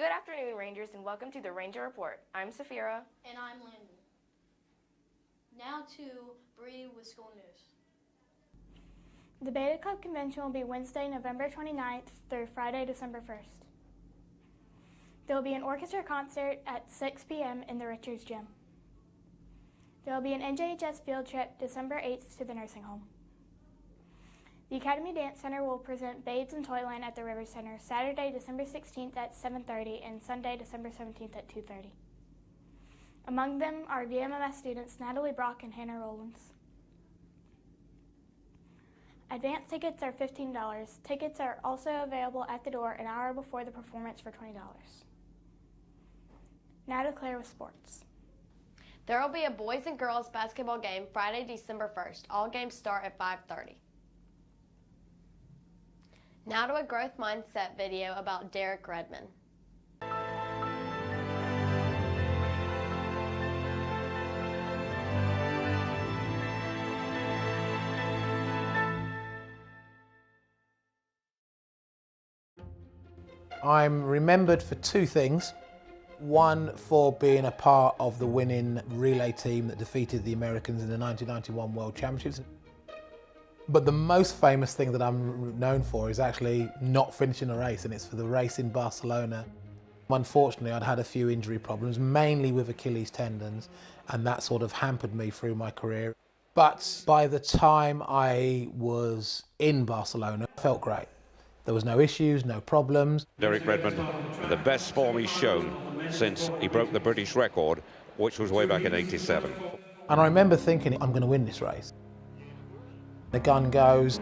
Good afternoon, Rangers, and welcome to the Ranger Report. I'm Safira. And I'm Landon. Now to Bree with school news. The Beta Cup convention will be Wednesday, November 29th through Friday, December 1st. There will be an orchestra concert at 6 p.m. in the Richards Gym. There will be an NJHS field trip December 8th to the nursing home. The Academy Dance Center will present Babes in Toyland at the River Center Saturday, December 16th at 7:30 and Sunday, December 17th at 2:30. Among them are VMMS students Natalie Brock and Hannah Rollins. Advance tickets are $15. Tickets are also available at the door an hour before the performance for $20. Now to Claire with sports. There will be a boys and girls basketball game Friday, December 1st. All games start at 5:30. Now to a growth mindset video about Derek Redmond. I'm remembered for two things. One, for being a part of the winning relay team that defeated the Americans in the 1991 World Championships. But the most famous thing that I'm known for is actually not finishing a race, and it's for the race in Barcelona. Unfortunately, I'd had a few injury problems, mainly with Achilles tendons, and that sort of hampered me through my career. But by the time I was in Barcelona, I felt great. There was no issues, no problems. Derek Redmond, the best form he's shown since he broke the British record, which was way back in '87. And I remember thinking, I'm going to win this race. The gun goes,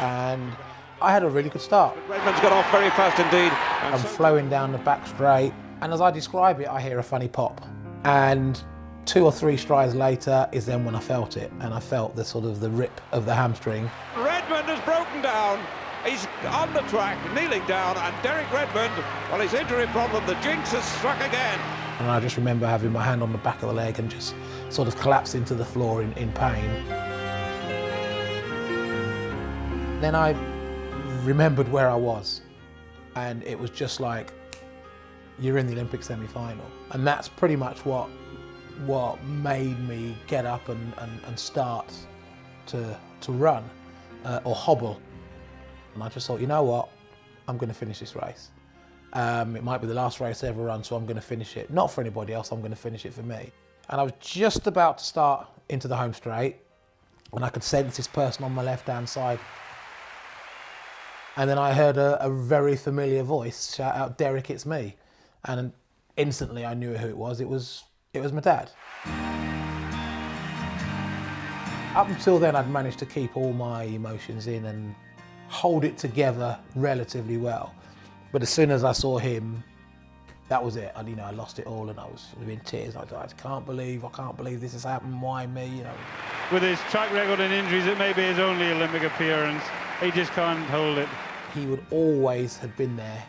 and I had a really good start. Redmond's got off very fast indeed. I'm flowing down the back straight, and as I describe it, I hear a funny pop. And 2 or 3 strides later is then when I felt it, and I felt the sort of the rip of the hamstring. Redmond has broken down. He's on the track, kneeling down, and Derek Redmond, well, his injury problem, the jinx has struck again. And I just remember having my hand on the back of the leg and just sort of collapsing to the floor in pain. Then I remembered where I was, and it was just like, you're in the Olympic semi-final. And that's pretty much what made me get up and start to run or hobble. And I just thought, you know what, I'm going to finish this race. It might be the last race I ever run, so I'm going to finish it. Not for anybody else, I'm going to finish it for me. And I was just about to start into the home straight, and I could sense this person on my left-hand side. And then I heard a very familiar voice shout out, "Derek, it's me." And instantly I knew who it was. It was my dad. Up until then, I'd managed to keep all my emotions in and hold it together relatively well. But as soon as I saw him, that was it. I lost it all, and I was in tears. I can't believe this has happened. Why me? With his track record and injuries, it may be his only Olympic appearance. He just can't hold it. He would always have been there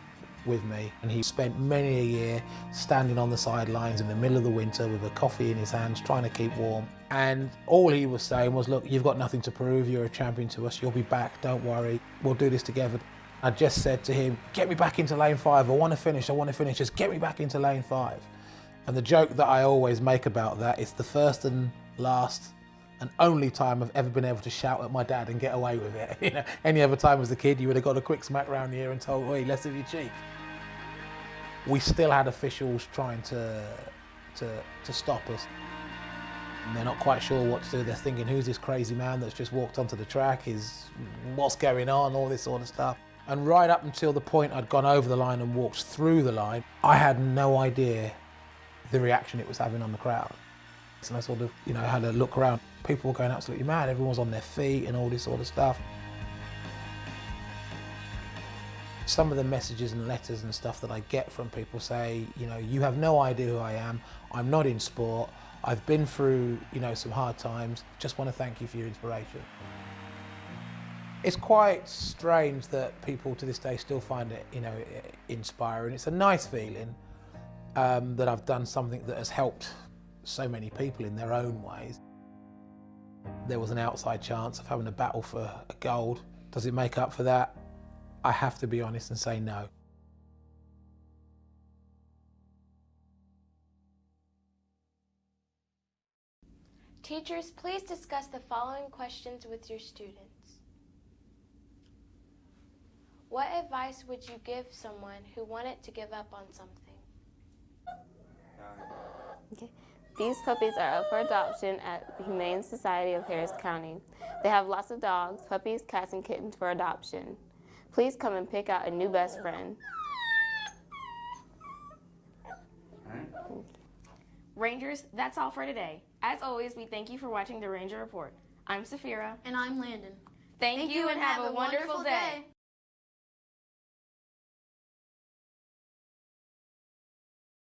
with me, and he spent many a year standing on the sidelines in the middle of the winter with a coffee in his hands, trying to keep warm. And all he was saying was, look, you've got nothing to prove. You're a champion to us. You'll be back. Don't worry. We'll do this together. I just said to him, get me back into lane 5. I want to finish. Just get me back into lane 5. And the joke that I always make about that is the first and last and only time I've ever been able to shout at my dad and get away with it. Any other time as a kid, you would have got a quick smack round the ear and told, "Oi, less of your cheek." We still had officials trying to stop us. And they're not quite sure what to do. They're thinking, who's this crazy man that's just walked onto the track? What's going on? All this sort of stuff. And right up until the point I'd gone over the line and walked through the line, I had no idea the reaction it was having on the crowd. And I sort of, had a look around. People were going absolutely mad. Everyone was on their feet and all this sort of stuff. Some of the messages and letters and stuff that I get from people say, you have no idea who I am. I'm not in sport. I've been through, some hard times. Just want to thank you for your inspiration. It's quite strange that people to this day still find it, inspiring. It's a nice feeling that I've done something that has helped so many people in their own ways. There was an outside chance of having a battle for a gold. Does it make up for that? I have to be honest and say no. Teachers, please discuss the following questions with your students. What advice would you give someone who wanted to give up on something? Okay. These puppies are up for adoption at the Humane Society of Harris County. They have lots of dogs, puppies, cats, and kittens for adoption. Please come and pick out a new best friend. Rangers, that's all for today. As always, we thank you for watching the Ranger Report. I'm Safira. And I'm Landon. Thank you and have a wonderful day.